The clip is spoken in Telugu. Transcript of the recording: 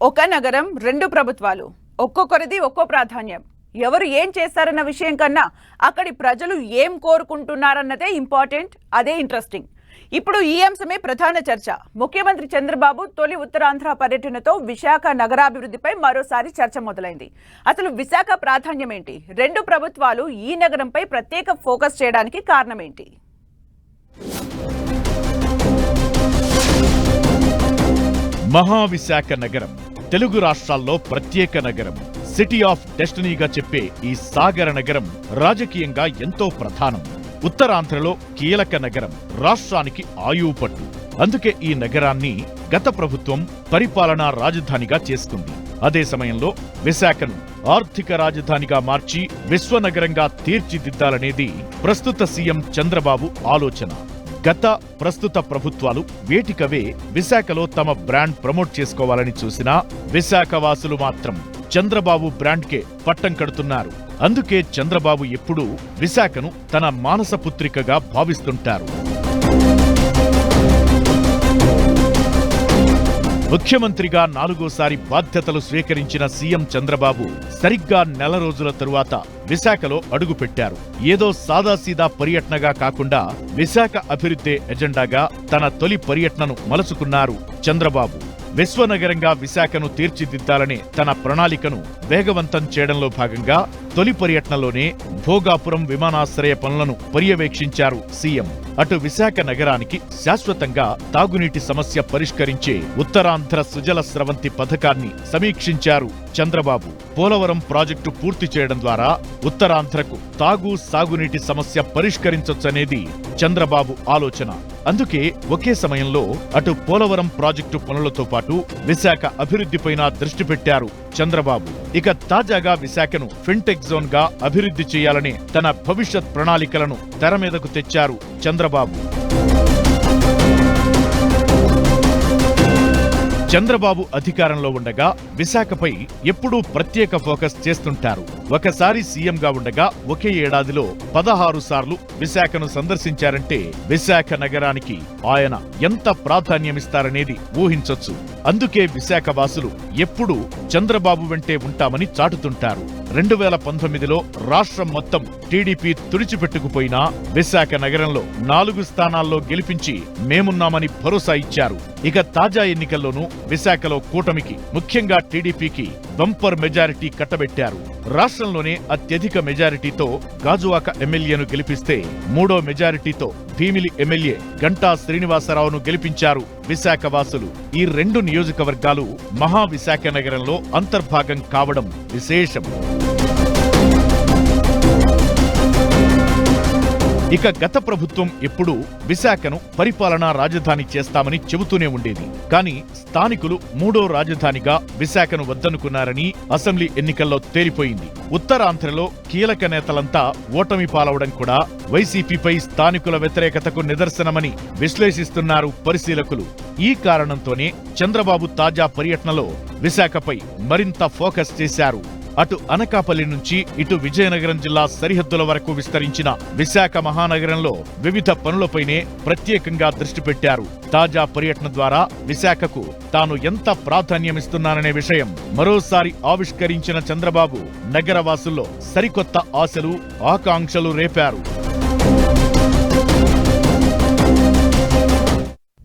ఒక నగరం రెండు ప్రభుత్వాలు, ఒక్కొక్కరిది ఒక్కో ప్రాధాన్యం. ఎవరు ఏం చేస్తారన్న విషయం కన్నా అక్కడి ప్రజలు ఏం కోరుకుంటున్నారన్నదే ఇంపార్టెంట్, అదే ఇంట్రెస్టింగ్. ఇప్పుడు ఈ అంశమే ప్రధాన చర్చ. ముఖ్యమంత్రి చంద్రబాబు తొలి ఉత్తరాంధ్ర పర్యటనతో విశాఖ నగరాభివృద్ధిపై మరోసారి చర్చ మొదలైంది. అసలు విశాఖ ప్రాధాన్యం ఏంటి? రెండు ప్రభుత్వాలు ఈ నగరంపై ప్రత్యేక ఫోకస్ చేయడానికి కారణం ఏంటి? మహావిశాఖ నగరం తెలుగు రాష్ట్రాల్లో ప్రత్యేక నగరం, సిటీ ఆఫ్ డెస్టినీగా చెప్పే ఈ సాగర నగరం రాజకీయంగా ఎంతో ప్రధానం. ఉత్తరాంధ్రలో కీలక నగరం, రాష్ట్రానికి ఆయువు పట్టు. అందుకే ఈ నగరాన్ని గత ప్రభుత్వం పరిపాలనా రాజధానిగా చేసుకుంది. అదే సమయంలో విశాఖను ఆర్థిక రాజధానిగా మార్చి విశ్వనగరంగా తీర్చిదిద్దాలనేది ప్రస్తుత సీఎం చంద్రబాబు ఆలోచన. గత ప్రస్తుత ప్రభుత్వాలు వేటికవే విశాఖలో తమ బ్రాండ్ ప్రమోట్ చేసుకోవాలని చూసినా విశాఖ వాసులు మాత్రం చంద్రబాబు బ్రాండ్కే పట్టం కడుతున్నారు. అందుకే చంద్రబాబు ఎప్పుడూ విశాఖను తన మానసపుత్రికగా భావిస్తుంటారు. ముఖ్యమంత్రిగా 4వ బాధ్యతలు స్వీకరించిన సీఎం చంద్రబాబు సరిగ్గా నెల రోజుల తరువాత విశాఖలో అడుగుపెట్టారు. ఏదో సాదాసీదా పర్యటనగా కాకుండా విశాఖ అభివృద్ధి ఎజెండాగా తన తొలి పర్యటనను మలుచుకున్నారు చంద్రబాబు. విశ్వనగరంగా విశాఖను తీర్చిదిద్దాలనే తన ప్రణాళికను వేగవంతం చేయడంలో భాగంగా తొలి పర్యటనలోనే భోగాపురం విమానాశ్రయ పనులను పర్యవేక్షించారు సీఎం. అటు విశాఖ నగరానికి శాశ్వతంగా తాగునీటి సమస్య పరిష్కరించే ఉత్తరాంధ్ర సుజల స్రవంతి పథకాన్ని సమీక్షించారు చంద్రబాబు. పోలవరం ప్రాజెక్టు పూర్తి చేయడం ద్వారా ఉత్తరాంధ్రకు తాగు సాగునీటి సమస్య పరిష్కరించొచ్చనేది చంద్రబాబు ఆలోచన. అందుకే ఒకే సమయంలో అటు పోలవరం ప్రాజెక్టు పనులతో పాటు విశాఖ అభివృద్ధిపైన దృష్టి పెట్టారు చంద్రబాబు. ఇక తాజాగా విశాఖను ఫిన్టెక్ జోన్ గా అభివృద్ధి చేయాలనే తన భవిష్యత్ ప్రణాళికలను తెర మీదకు తెచ్చారు చంద్రబాబు. చంద్రబాబు అధికారంలో ఉండగా విశాఖపై ఎప్పుడూ ప్రత్యేక ఫోకస్ చేస్తుంటారు. ఒకసారి సీఎంగా ఉండగా ఒకే ఏడాదిలో 16 సార్లు విశాఖను సందర్శించారంటే విశాఖ నగరానికి ఆయన ఎంత ప్రాధాన్యమిస్తారనేది ఊహించొచ్చు. అందుకే విశాఖ వాసులు ఎప్పుడూ చంద్రబాబు వెంటే ఉంటామని చాటుతుంటారు. 2019లో రాష్ట్రం మొత్తం టీడీపీ తుడిచిపెట్టుకుపోయినా విశాఖ నగరంలో 4 స్థానాల్లో గెలిపించి మేమున్నామని భరోసా ఇచ్చారు. ఇక తాజా ఎన్నికల్లోనూ విశాఖలో కూటమికి, ముఖ్యంగా టీడీపీకి బంపర్ మెజారిటీ కట్టబెట్టారు. రాష్ట్రంలోనే అత్యధిక మెజారిటీతో గాజువాక ఎమ్మెల్యేను గెలిపిస్తే 3వ మెజారిటీతో భీమిలి ఎమ్మెల్యే గంటా శ్రీనివాసరావును గెలిపించారు విశాఖ వాసులు. ఈ 2 నియోజకవర్గాలు మహావిశాఖ నగరంలో అంతర్భాగం కావడం విశేషం. ఇక గత ప్రభుత్వం ఎప్పుడూ విశాఖను పరిపాలనా రాజధాని చేస్తామని చెబుతూనే ఉండేది. కానీ స్థానికులు 3వ రాజధానిగా విశాఖను వద్దనుకున్నారని అసెంబ్లీ ఎన్నికల్లో తేలిపోయింది. ఉత్తరాంధ్రలో కీలక నేతలంతా ఓటమి పాలవడం కూడా వైసీపీపై స్థానికుల వ్యతిరేకతకు నిదర్శనమని విశ్లేషిస్తున్నారు పరిశీలకులు. ఈ కారణంతోనే చంద్రబాబు తాజా పర్యటనలో విశాఖపై మరింత ఫోకస్ చేశారు. అటు అనకాపల్లి నుంచి ఇటు విజయనగరం జిల్లా సరిహద్దుల వరకు విస్తరించిన విశాఖ మహానగరంలో వివిధ పనులపైనే ప్రత్యేకంగా దృష్టి పెట్టారు. తాజా పర్యటన ద్వారా విశాఖకు తాను ఎంత ప్రాధాన్యమిస్తున్నాననే విషయం మరోసారి ఆవిష్కరించిన చంద్రబాబు నగరవాసుల్లో సరికొత్త ఆశలు, ఆకాంక్షలు రేపారు.